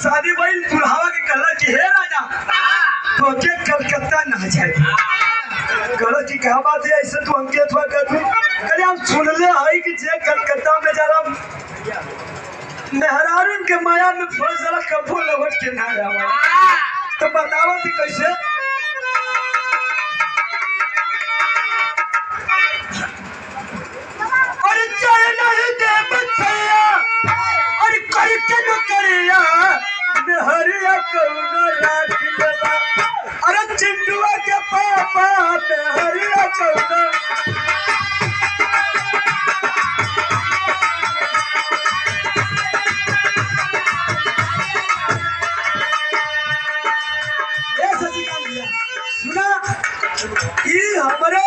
शादी भाई दुल्हावा के कहला कि हे राजा तो के कलकत्ता ना जाए। कहला कि क्या बात है ऐसे तू हमके अथवा कर दू। कहले हम सुनले हई कि जे कलकत्ता में जाला मेहरारून के माया में फंस जाला कबो लौट के ना आवा। तो बतावा थी कैसे। अरे चाहे नहीं दे बच्चा अरे करके न करिया मेहरिया कौनो रात लेवा। अरे चिंटुआ के पापा मेहरिया कौनो सुना ये हमारे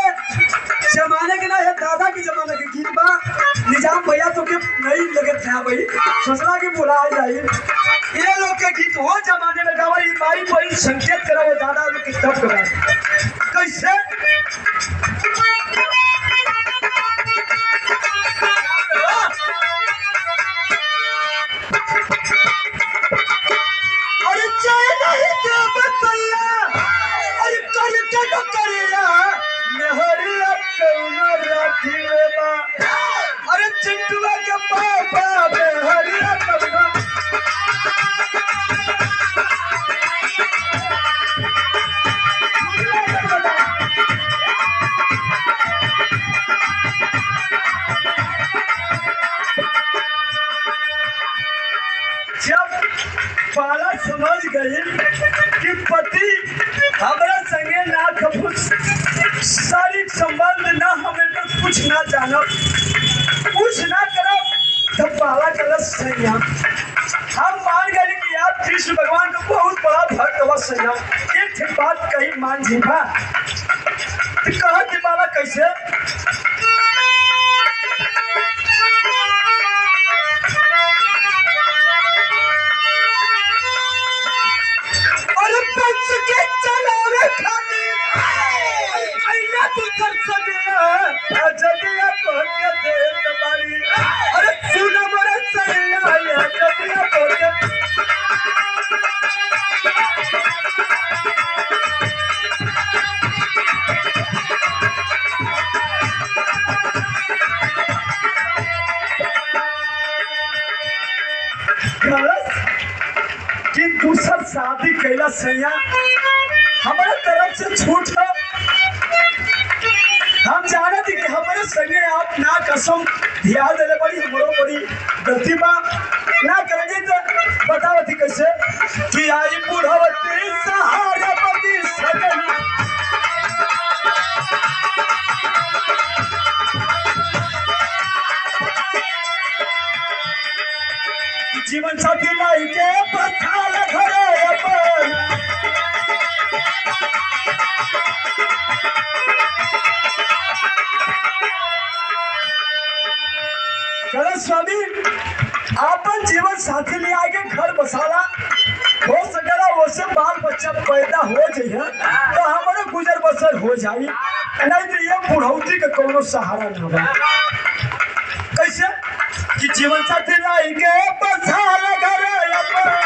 जमाने के ना है दादा के जमाने के गीत बा। निजाम भैया तो के नहीं लगे था भाई सोचला कि बुला जाए ये लोग के गीत वो जमाने में गावा। ये भाई भाई संकेत करा वो दादा लोग के तब करा कैसे। अरे चाहे नहीं दे बतैया अरे करके न करिया मेहरिया कौनो राखी लेवा। अरे चिंटुआ के पापा मेहरिया कौनो जब बाला समझ गई कि पति हमारा संगे ना कपूर शारीरिक संबंध ना हमें तो कुछ ना जानो कुछ ना करो तो बाला कलश संयम हम मान गए कि आप कृष्ण भगवान को बहुत बड़ा भक्त व संयम एक ठीक बात कही मान जी भा तो कहा कि बाला कैसे। कि दूसर शादी कैला सैया हमारे तरफ से छूट है। हम जाने थी कि हमारे संगे आप ना कसम ध्यान देने पड़ी हमरो बड़ी गलती बा ना करेंगे तो बताओ थी कैसे कि आई बुढ़ावती सहारा पति सजन जीवन साथी लाई के पथाल घरे अपन चलो स्वामी आपन जीवन साथी ले आके घर बसाला हो सकेला वो से बाल बच्चा पैदा हो जाए तो हमारे गुजर बसर हो जाए नहीं तो ये बुढ़ौती का कोनो सहारा ना बा। कैसे कि जीवन साथी लाई के बसाल घरे अपन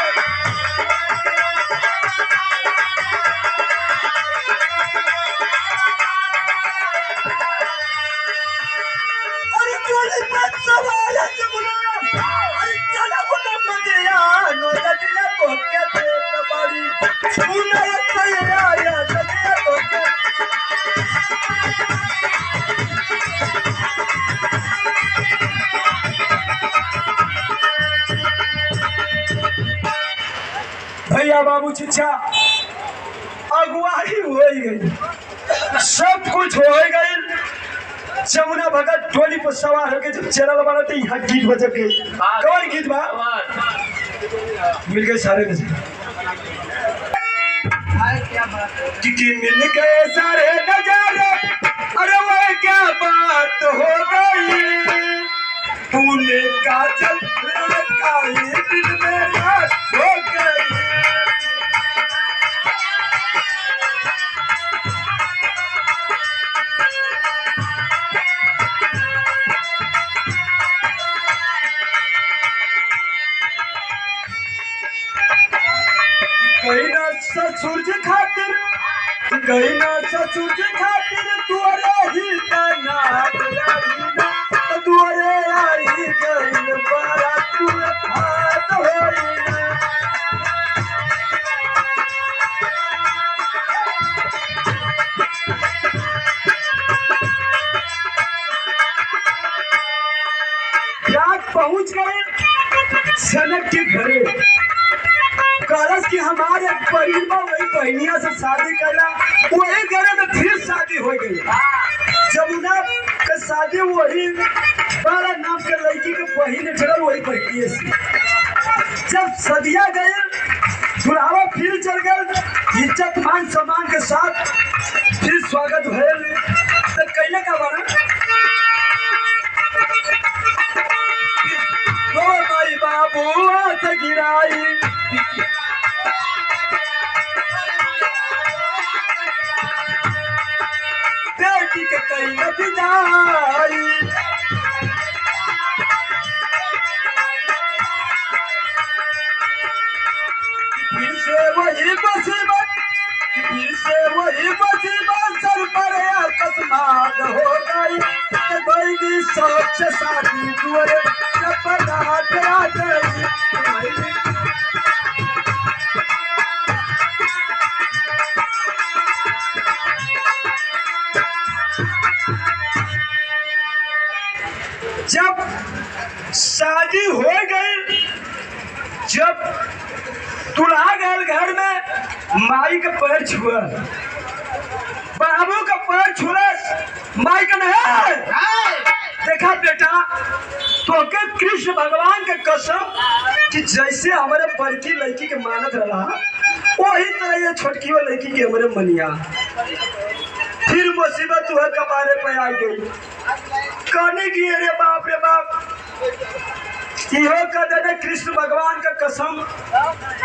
भैया बाबू चिच्चा अगुवाही हो गई सब कुछ हो गई। जमुना भगत टोली पर सवार होकर जब चलल बना तो यहाँ गीत बजे के कौन गीत बा मिल गए सारे में कि मिल गए सारे नजारे। अरे वो क्या बात हो गई तूने काजल का दिल में रात हो गई। कहीं ना ससुर जी खातिर, कहीं ना ससुर जी खातिर तुअरे ही ना तुअरे आई गइल बारा तू हाथ होई। रात पहुंच गए सनक के घरे, कलश की हमारे परिवार वही बहनिया से शादी करला, वही घरे में फिर शादी हो गई। जमुना का शादी वही बाला नाम के लड़की के बहन चल वही बहनिए से। जब सदिया गए दुल्हावा फिर चल गए, इज्जत मान सम्मान के साथ फिर स्वागत भयल। तो कैले का बना माई बाबू हाथ गिराई, बेटी के कई विदाई। फिर से वही मुसीबत, फिर से वही मुसीबत सर पर अकस्मात हो गई। कोई सोच शादी दुआरे चपरात आ गई। जब शादी हो गई, जब दूल्हा घर में माई का पैर छुआ, बाबू का पैर छुआ, माई का नहीं। देखा बेटा, तो के कृष्ण भगवान के कसम कि जैसे हमारे बड़की लड़की के मानत रहा, वही तरह ये छोटकी लड़की के हमारे मनिया। फिर मुसीबत हुआ कपारे पे आ गई, कहने की अरे बाप रे बाप, इहो कहते कृष्ण भगवान का कसम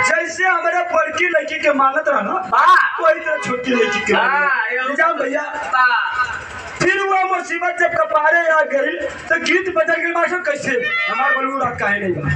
जैसे हमारे बड़की लड़की के मानत रहा, वही तरह छोटी लड़की के जाओ भैया। फिर वो मुसीबत जब कपारे आ गई तो गीत बदल गई। मास्टर कैसे हमारे बलू रात काहे नहीं बा